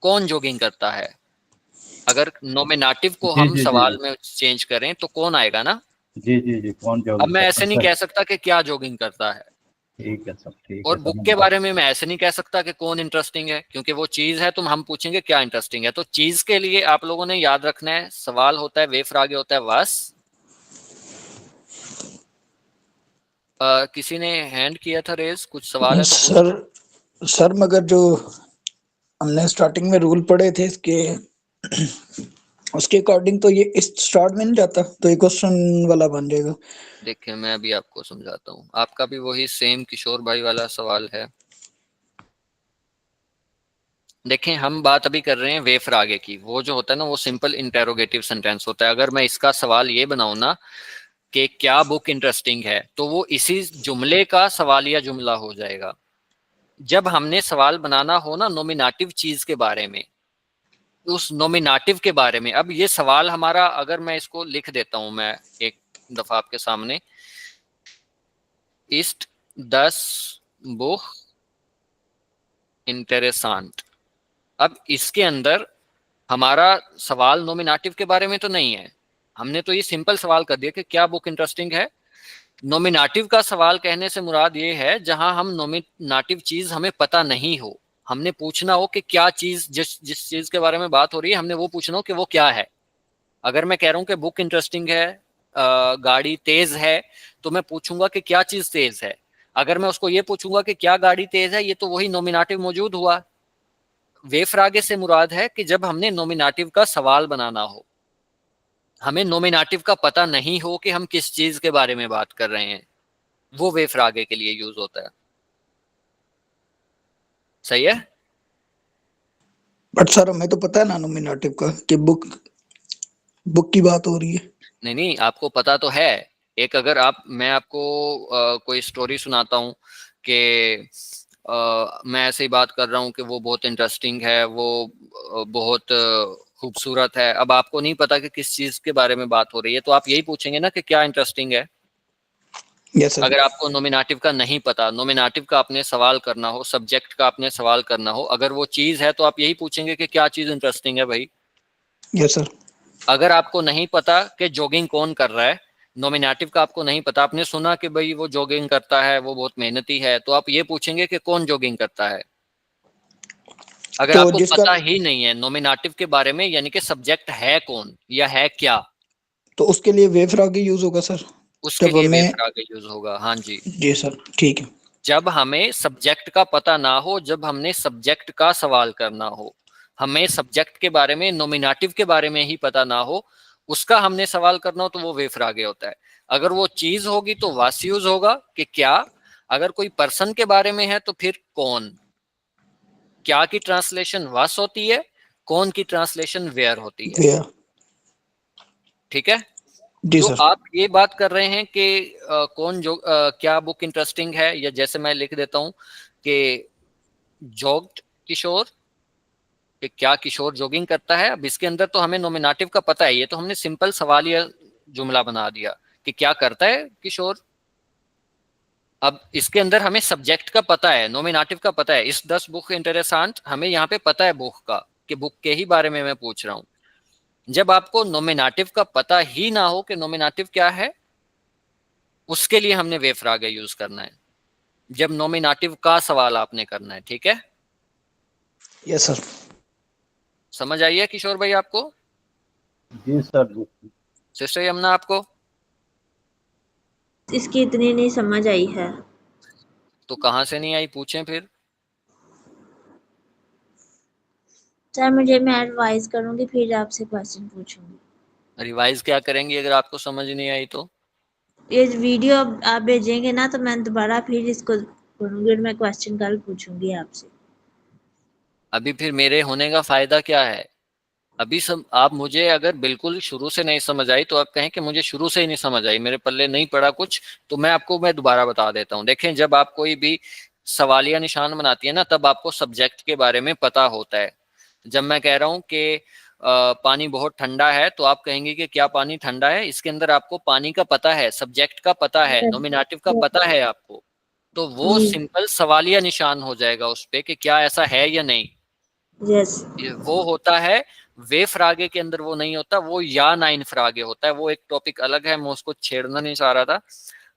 कौन जॉगिंग करता है? अगर नोमिनेटिव को हम सवाल में चेंज करें तो कौन आएगा ना। जी कौन जॉगिंग। अब मैं ऐसे नहीं कह सकता कि क्या जॉगिंग करता है। ठीक है सर, ठीक और है। बुक के बारे में मैं ऐसे नहीं कह सकता कि कौन इंटरेस्टिंग है, क्योंकि वो चीज है, तो हम पूछेंगे क्या इंटरेस्टिंग है। तो चीज के लिए आप लोगों ने याद रखना है, सवाल होता है वेफ्रागे होता है वास। किसी ने हैंड किया था रेज, कुछ सवाल है तो सर मगर जो हमने स्टार्टिंग में रूल पढ़े थे इसके उसके अकॉर्डिंग तो ये इस स्टार्ट में नहीं जाता, तो ये क्वेश्चन वाला बन जाएगा। देखिए मैं अभी आपको समझाता हूँ, आपका भी वही सेम किशोर भाई वाला सवाल है। देखें हम बात अभी कर रहे हैं वे फ्रागे की, वो जो होता है ना वो सिंपल इंटेरोगेटिव सेंटेंस होता है। अगर मैं इसका सवाल ये बनाऊं ना कि क्या बुक इंटरेस्टिंग है, तो वो इसी जुमले का सवालिया जुमला हो जाएगा। जब हमने सवाल बनाना हो ना नॉमिनेटिव चीज के बारे में, उस नॉमिनेटिव के बारे में, अब ये सवाल हमारा, अगर मैं इसको लिख देता हूं मैं एक दफा आपके सामने, इस्ट 10 बुक इंटरेसांट। अब इसके अंदर हमारा सवाल नॉमिनेटिव के बारे में तो नहीं है, हमने तो ये सिंपल सवाल कर दिया कि क्या बुक इंटरेस्टिंग है। नॉमिनेटिव का सवाल कहने से मुराद ये है जहां हम नॉमिनेटिव चीज हमें पता नहीं हो, हमने पूछना हो कि क्या चीज, जिस जिस चीज के बारे में बात हो रही है हमने वो पूछना हो कि वो क्या है। अगर मैं कह रहा हूं कि बुक इंटरेस्टिंग है, गाड़ी तेज है, तो मैं पूछूंगा कि क्या चीज तेज है। अगर मैं उसको ये पूछूंगा कि क्या गाड़ी तेज है, ये तो वही नॉमिनेटिव मौजूद हुआ। वे फ्रागे से मुराद है कि जब हमने नॉमिनेटिव का सवाल बनाना हो, हमें नॉमिनेटिव का पता नहीं हो कि हम किस चीज के बारे में बात कर रहे हैं, वो वे फ्रागे के लिए यूज होता है। सही है? बट सर हमें तो पता है ना नॉमिनेटिव का कि बुक की बात हो रही है। नहीं नहीं, आपको पता तो है। एक अगर आप, मैं आपको कोई स्टोरी सुनाता हूँ कि मैं ऐसे ही बात कर रहा हूँ कि वो बहुत इंटरेस्टिंग है, वो बहुत खूबसूरत है। अब आपको नहीं पता कि किस चीज के बारे में बात हो रही है, तो आप यही पूछेंगे ना कि क्या इंटरेस्टिंग है। Yes sir. अगर आपको नॉमिनेटिव का नहीं पता, नॉमिनेटिव का आपने सवाल करना हो, सब्जेक्ट का आपने सवाल करना हो, अगर वो चीज है तो आप यही पूछेंगे कि क्या चीज इंटरेस्टिंग है भाई। Yes sir. अगर आपको नहीं पता कि जॉगिंग कौन कर रहा है, नॉमिनेटिव का आपको नहीं पता, आपने सुना कि भाई वो जॉगिंग करता है, वो बहुत मेहनती है, तो आप ये पूछेंगे कि कौन जॉगिंग करता है। अगर तो आपको जिसका, पता ही नहीं है नॉमिनेटिव के बारे में, यानी कि सब्जेक्ट है कौन या है क्या, तो उसके लिए वे फ्रागे यूज होगा सर। उसके जब लिए वे हमें, फ्रागे यूज होगा। हाँ जी, जी सर ठीक है। जब हमें सब्जेक्ट का पता ना हो, जब हमने सब्जेक्ट का सवाल करना हो, हमें सब्जेक्ट के बारे में, नॉमिनेटिव के बारे में ही पता ना हो, उसका हमने सवाल करना हो, तो वो वे फ्रागे होता है। अगर वो चीज होगी तो वास यूज होगा कि क्या, अगर कोई पर्सन के बारे में है तो फिर कौन। क्या की ट्रांसलेशन वास होती है, कौन की ट्रांसलेशन वेयर होती है। वे, ठीक है? जी तो सर। आप ये बात कर रहे हैं कि कौन जो क्या बुक इंटरेस्टिंग है, या जैसे मैं लिख देता हूं कि जॉग्ड किशोर, कि क्या किशोर जॉगिंग करता है। अब इसके अंदर तो हमें नॉमिनेटिव का पता है, ये तो हमने सिंपल सवालिया जुमला बना दिया कि क्या करता है किशोर। अब इसके अंदर हमें सब्जेक्ट का पता है, नॉमिनेटिव का पता है। इस 10 बुक इंटरेसांट, हमें यहाँ पे पता है बुक का, कि बुक के ही बारे में मैं पूछ रहा हूँ। जब आपको नॉमिनेटिव का पता ही ना हो कि नॉमिनेटिव क्या है, उसके लिए हमने वे फ्रागे यूज करना है, जब नॉमिनेटिव का सवाल आपने करना है। ठीक है? Yes sir. समझ आई है किशोर भाई आपको? जी सर जी। सिस्टर यमुना आपको? इसकी इतनी नहीं समझ आई है। तो कहाँ से नहीं आई, पूछें फिर। सर मैं एडवाइस करूंगी, फिर आपसे क्वेश्चन पूछूंगी। रिवाइज क्या करेंगी अगर आपको समझ नहीं आई तो? ये वीडियो आप भेजेंगे ना, तो मैं दोबारा फिर इसको करूंगी और मैं क्वेश्चन कल पूछूंगी आपसे। अभी फिर मेरे होने का फायदा क्या है? अभी आप मुझे अगर बिल्कुल शुरू से नहीं समझ आई तो आप कहें कि मुझे शुरू से ही नहीं समझ आई, मेरे पल्ले नहीं पड़ा कुछ, तो मैं दोबारा बता देता हूँ। देखें, जब आप कोई भी सवालिया निशान बनाती है ना, तब आपको सब्जेक्ट के बारे में पता होता है। जब मैं कह रहा हूँ कि पानी बहुत ठंडा है, तो आप कहेंगे कि क्या पानी ठंडा है। इसके अंदर आपको पानी का पता है, सब्जेक्ट का पता है, नॉमिनेटिव का पता है आपको, तो वो सिंपल सवालिया निशान हो जाएगा उस पे कि क्या ऐसा है या नहीं। यस। वो होता है वे फ्रागे के अंदर, वो नहीं होता, वो या नाइन फ्रागे होता है। वो एक टॉपिक अलग है, मैं उसको छेड़ना नहीं चाह रहा था।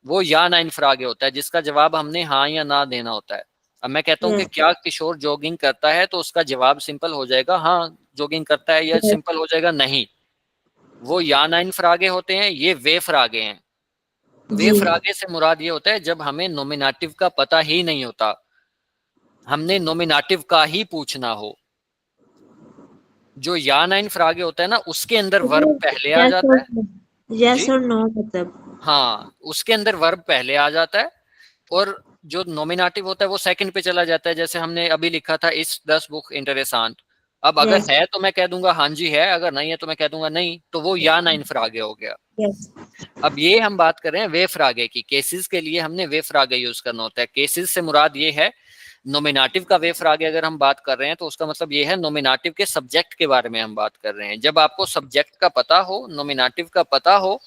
वो या नाइन फ्रागे होता है, जिसका जवाब हमने हाँ या ना देना होता है। अब मैं कहता हूँ कि क्या किशोर जॉगिंग करता है, तो उसका जवाब सिंपल हो जाएगा हाँ जॉगिंग करता है, या सिंपल हो जाएगा नहीं। वो या नाइन फ्रागे होते हैं, ये वे फ्रागे हैं। वे फ्रागे से मुराद ये होता है जब हमें नॉमिनेटिव का पता ही नहीं होता, हमने नॉमिनेटिव का ही पूछना हो। जो या ना इनफ्रागे होता है ना, उसके अंदर वर्ब पहले आ जाता है। यस जी और नो मतलब। हाँ, उसके अंदर वर्ब पहले आ जाता है, और जो नॉमिनेटिव होता है वो सेकंड पे चला जाता है। जैसे हमने अभी लिखा था इस 10 बुक इंटरेसांट, अब अगर यस है तो मैं कह दूंगा हाँ जी है, अगर नहीं है तो मैं कह दूंगा नहीं, तो वो या ना इनफ्रागे हो गया। यस अब ये हम बात कर रहे हैं वे फ्रागे की। केसेस के लिए हमने वे फ्रागे यूज करना होता है। केसेस से मुराद ये है, नोमिनेटिव का वे फ्रागे अगर हम बात कर रहे हैं तो उसका मतलब ये है नोमिनेटिव के सब्जेक्ट के बारे में हम बात कर रहे हैं। जब आपको सब्जेक्ट का पता हो, नोमिनेटिव का पता हो,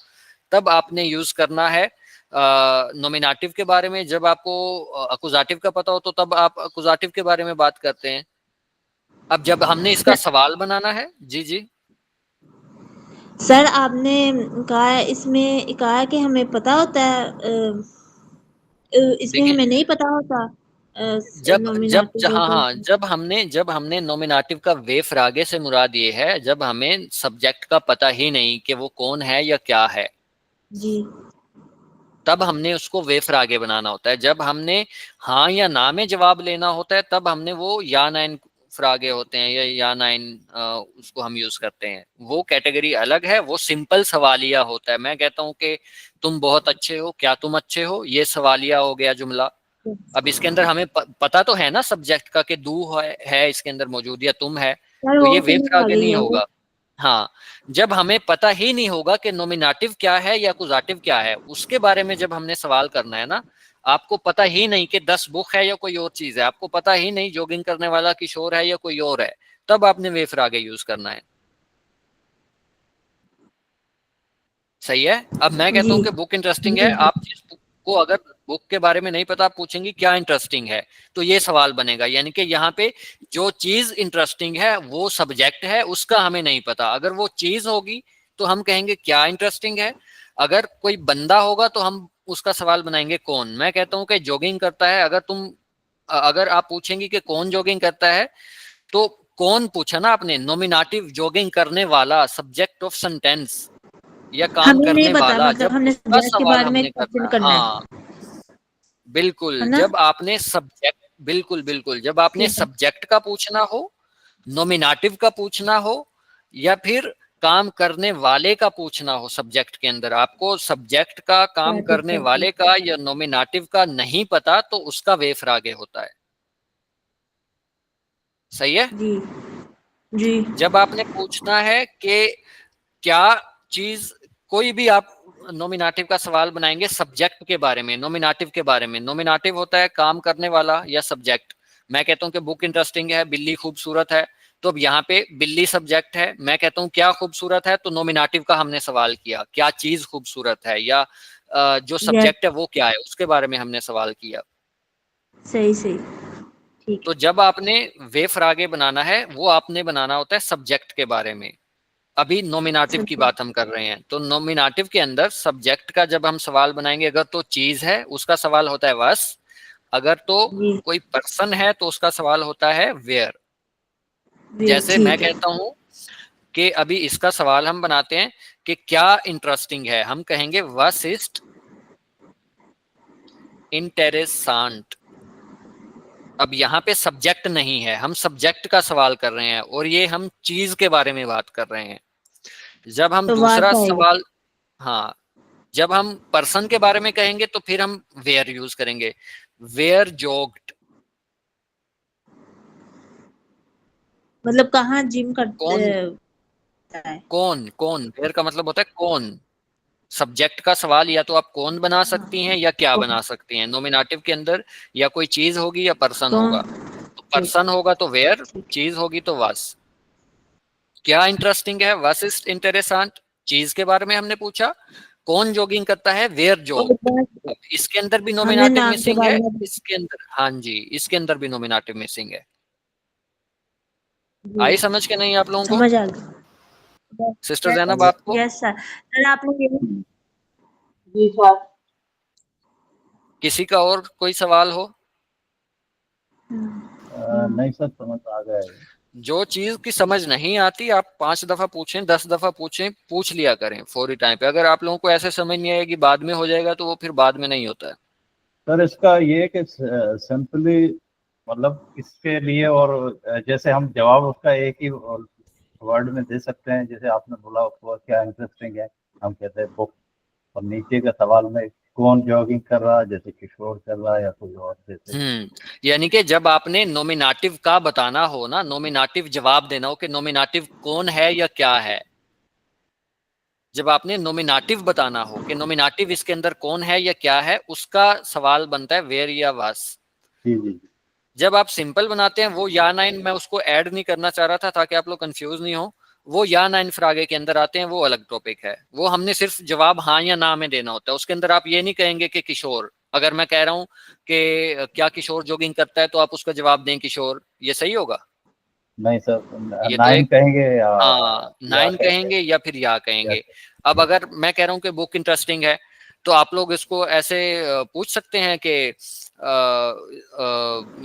तब आपने यूज करना है नोमिनेटिव के बारे में। जब आपको अकुजाटिव का पता हो तो तब आप अकुजाटिव के बारे में बात करते हैं। अब जब हमने इसका सवाल बनाना है, जी जी सर, आपने कहा इसमें कहा कि हमें पता होता है, इसमें देखिए, हमें नहीं पता होता जब जब नॉमिनेटिव हाँ और हाँ जब हमने नोमिनेटिव का वे फ्रागे से मुराद ये है जब हमें सब्जेक्ट का पता ही नहीं कि वो कौन है या क्या है, जी तब हमने उसको वे फ्रागे बनाना होता है। जब हमने हाँ या ना में जवाब लेना होता है, तब हमने वो या ना इन फ्रागे होते हैं या ना इन उसको हम यूज करते हैं। वो कैटेगरी अलग है, वो सिंपल सवालिया होता है। मैं कहता हूँ कि तुम बहुत अच्छे हो, क्या तुम अच्छे हो, ये सवालिया हो गया जुमला। अब इसके अंदर हमें पता तो है ना सब्जेक्ट का कि दू है इसके अंदर मौजूद, या तुम है, सर, तो वो ये वेब फिनिश आ आगे गई नहीं है वो। होगा। हाँ, जब हमें पता ही नहीं होगा कि नोमिनेटिव क्या है या अकुजाटिव क्या है, उसके बारे में जब हमने सवाल करना है ना, आपको पता ही नहीं कि 10 बुक है या कोई और चीज है, आपको पता ही नहीं जॉगिंग करने वाला किशोर है या कोई और है, तब आपने वे फ्रागे यूज करना है। सही है। अब मैं कहता जी हूँ कि बुक इंटरेस्टिंग जी है, जी आप जिस बुक को अगर बुक के बारे में नहीं पता, आप पूछेंगी क्या इंटरेस्टिंग है, तो ये सवाल बनेगा। यानी कि यहाँ पे जो चीज इंटरेस्टिंग है वो सब्जेक्ट है, उसका हमें नहीं पता। अगर वो चीज होगी तो हम कहेंगे क्या इंटरेस्टिंग है, अगर कोई बंदा होगा तो हम उसका सवाल बनाएंगे कौन। मैं कहता हूँ कि जॉगिंग करता है। अगर आप पूछेंगी कि कौन जॉगिंग करता है, तो कौन पूछा ना आपने, नोमिनेटिव जॉगिंग करने वाला, सब्जेक्ट ऑफ सेंटेंस या काम हमें नहीं करने पता, वाला, मतलब जब हमने उसका सब्जेक्ट के सवाल बारे में हमने क्वेश्चन करना है। करना हाँ है बिल्कुल, ना। जब आपने सब्जेक्ट, बिल्कुल बिल्कुल, जब आपने ठीक है। सब्जेक्ट का पूछना हो, नोमिनेटिव का पूछना हो, या फिर काम करने वाले का पूछना हो, सब्जेक्ट के अंदर आपको सब्जेक्ट का, काम ठीक करने है वाले का या नोमिनेटिव का नहीं पता, तो उसका वे फ्रागे होता है। सही है। जी जी जब आपने पूछना है कि क्या चीज, कोई भी आप नोमिनेटिव का सवाल बनाएंगे सब्जेक्ट के बारे में, नोमिनेटिव के बारे में। नोमिनेटिव होता है काम करने वाला या सब्जेक्ट। मैं कहता हूं कि बुक इंटरेस्टिंग है, बिल्ली खूबसूरत है, तो अब यहाँ पे बिल्ली सब्जेक्ट है। मैं कहता हूँ क्या खूबसूरत है, तो नोमिनेटिव का हमने सवाल किया, क्या चीज खूबसूरत है, या जो यस सब्जेक्ट है वो क्या है, उसके बारे में हमने सवाल किया। सही सही ठीक तो है। जब आपने वे फ्रागे बनाना है, वो आपने बनाना होता है सब्जेक्ट के बारे में। अभी नोमिनेटिव की सब्जेक्ट बात हम कर रहे हैं, तो नोमिनेटिव के अंदर सब्जेक्ट का जब हम सवाल बनाएंगे, अगर तो चीज है उसका सवाल होता है वस, अगर तो जी कोई पर्सन है तो उसका सवाल होता है वेयर। वेट जैसे मैं ठीक है। कहता हूं कि अभी इसका सवाल हम बनाते हैं कि क्या इंटरेस्टिंग है, हम कहेंगे वस इज इंटेरेसांट। अब यहाँ पे सब्जेक्ट नहीं है, हम सब्जेक्ट का सवाल कर रहे हैं, और ये हम चीज के बारे में बात कर रहे हैं। जब हम तो दूसरा वाट आएगा। सवाल, हाँ, जब हम पर्सन के बारे में कहेंगे तो फिर हम वेयर यूज करेंगे, वेयर जोग्ड। मतलब कहाँ जिम करते कौन, है। कौन कौन, वेयर का मतलब होता है कौन। सब्जेक्ट का सवाल या तो आप कौन बना सकती हैं या क्या कौन बना सकती हैं नोमिनेटिव के अंदर, या कोई चीज होगी या पर्सन कौन होगा। तो ठीक पर्सन होगा तो वेयर, ठीक चीज होगी तो वास। क्या इंटरेस्टिंग है, वास इज इंटरेसांट, चीज के बारे में हमने पूछा। कौन जॉगिंग करता है, वेयर और जोग्ड। बस अब इसके अंदर भी हमने नोमिनेटिव नाम के मिसिंग है, बारे में। इसके अंदर, हाँ जी, इसके अंदर भी नोमिनेटिव मिसिंग है। जी आई समझ के नहीं आप लोगों को, समझ आ गया। सिस्टर जैनब यस आपको? Yes sir. सर आपने ये जी सर। किसी का और कोई सवाल हो? नहीं सर, समझ आ गया है। जो चीज की समझ नहीं आती, आप 5 दफा पूछें, 10 दफा पूछें, पूछ लिया करें फौरी टाइम पे। अगर आप लोगों को ऐसे समझ नहीं आएगी, बाद में हो जाएगा, तो वो फिर बाद में नहीं होता है। सर इसका ये है कि सिंपली मतलब इसके लिए, और जैसे हम जवाब उसका एक ही वर्ड में दे सकते हैं? जैसे आपने बोला उसको क्या इंटरेस्टिंग है, हम कहते हैं बुक, और नीचे का सवाल में कौन जॉगिंग कर रहा है, जैसे किशोर कर रहा है या कोई और, जैसे यानी कि जब आपने नोमिनेटिव का बताना हो ना, नोमिनेटिव जवाब देना हो कि नोमिनेटिव कौन है या क्या है, जब आपने नोमिनेटिव बताना हो कि नोमिनेटिव इसके अंदर कौन है या क्या है, उसका सवाल बनता है वेयर या वास। जी जी। जब आप सिंपल बनाते हैं, वो या नाइन मैं उसको ऐड नहीं करना चाह रहा था ताकि आप लोग कंफ्यूज नहीं हो, वो या नाइन फिर आगे के अंदर आते हैं, वो अलग टॉपिक है, वो हमने सिर्फ जवाब हाँ या ना में देना होता है। उसके अंदर आप ये नहीं कहेंगे कि किशोर, अगर मैं कह रहा हूं कि क्या किशोर जॉगिंग करता है तो आप उसका जवाब दें किशोर, ये सही होगा? नहीं सर, ये तो 9 एक, कहेंगे या हाँ, नाइन कहेंगे कहेंगे या फिर या कहेंगे। या अब अगर मैं कह रहा हूँ कि बुक इंटरेस्टिंग है, तो आप लोग इसको ऐसे पूछ सकते हैं कि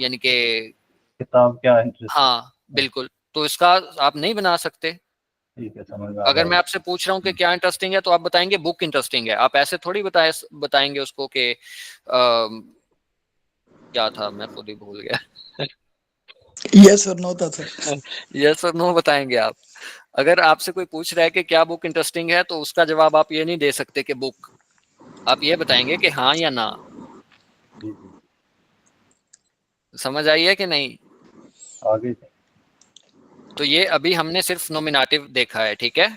यानी कि किताब क्या इंटरेस्टिंग। हाँ बिल्कुल, तो इसका आप नहीं बना सकते। ठीक है, समझ में आ अगर गया। मैं आपसे पूछ रहा हूँ कि क्या इंटरेस्टिंग है, तो आप बताएंगे बुक इंटरेस्टिंग है। आप ऐसे थोड़ी बताएंगे उसको कि क्या था, मैं खुद ही भूल गया। यस और नो था सर। यस और नो बताएंगे आप। अगर आपसे कोई पूछ रहा है कि क्या बुक इंटरेस्टिंग है, तो उसका जवाब आप ये नहीं दे सकते कि बुक, आप ये बताएंगे कि हाँ या ना। जी जी, समझ आई है कि नहीं? आगे। तो ये अभी हमने सिर्फ नोमिनेटिव देखा है, ठीक है।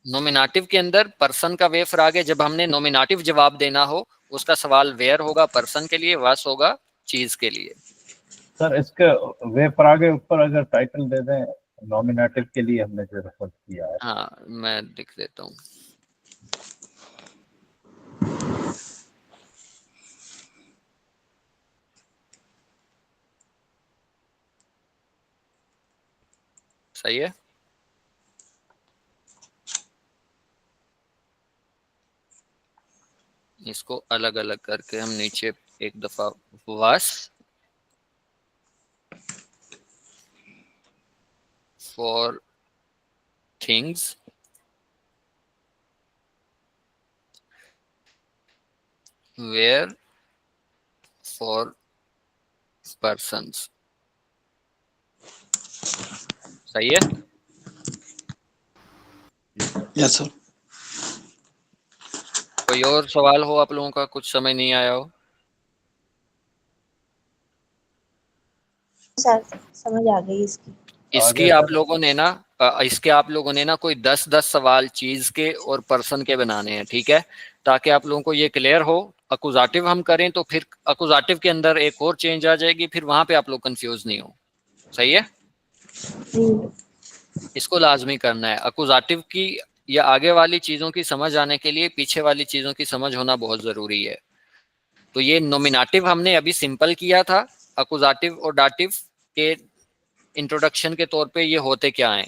नोमिनेटिव के अंदर पर्सन का वे फ्राग है, जब हमने नोमिनेटिव जवाब देना हो, उसका सवाल वेयर होगा पर्सन के लिए, वास होगा चीज के लिए। सर इसके वे पर आगे ऊपर अगर टाइटल दे दें, नॉमिनेटिव के लिए हमने जो रेफर किया है। हाँ, मैं लिख देता हूँ। सही है। इसको अलग अलग करके हम नीचे एक दफा was for things were for persons. सही है। Yes sir. कोई और सवाल हो आप लोगों का, कुछ समझ नहीं आया हो? सर समझ आ गई इसकी। इसकी आगे आप सर, लोगों ने ना इसके आप लोगों ने ना कोई 10-10 सवाल चीज के और पर्सन के बनाने हैं, ठीक है, ताकि आप लोगों को ये क्लियर हो। अकुजाटिव हम करें तो फिर अकुजाटिव के अंदर एक और चेंज आ जाएगी, फिर वहां पे आप लोग कंफ्यूज नहीं हो। सही है। इसको लाजमी करना है। अकुजाटिव की या आगे वाली चीजों की समझ आने के लिए पीछे वाली चीजों की समझ होना बहुत जरूरी है। तो ये नोमिनेटिव हमने अभी सिंपल किया था। अकुजाटिव और डाटिव के इंट्रोडक्शन के तौर पे ये होते क्या हैं।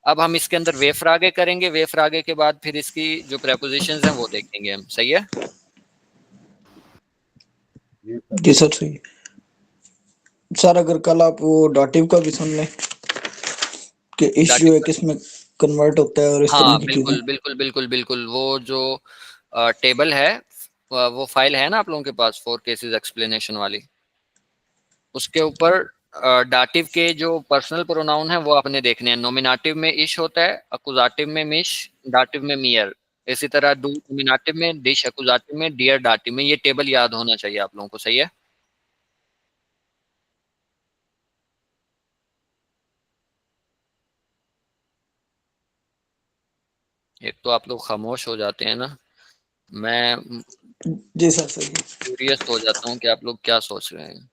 अब हम इसके अंदर वे फ्रागे करेंगे, वे फ्रागे के बाद फिर इसकी जो प्रेपोजिशंस हैं वो देखेंगे हम। सही है। जी सर सही। सर अगर कल आप वो डाटिव का भी सुन लें कि इश्यू है किसमें कन्वर्ट होता है और इस तरह हाँ की चीजें। बिल्कुल बिल्कुल बिल्कुल बिल्कुल। वो जो टेबल है, वो फाइल है ना आप लोगों के पास, 4 केसेस एक्सप्लेनेशन वाली, उसके ऊपर डाटिव के जो पर्सनल प्रोनाउन है वो आपने देखने हैं। नोमिनेटिव में इश होता है, अकुजाटिव में मिश, डाटिव में मियर। इसी तरह डू नोमिनेटिव में, डिश अकुजाटिव में, डियर डाटिव में। ये टेबल याद होना चाहिए आप लोगों को। सही है। एक तो आप लोग खामोश हो जाते हैं ना, मैं जी सर सही है। क्यूरियस हो जाता हूँ कि आप लोग क्या सोच रहे हैं।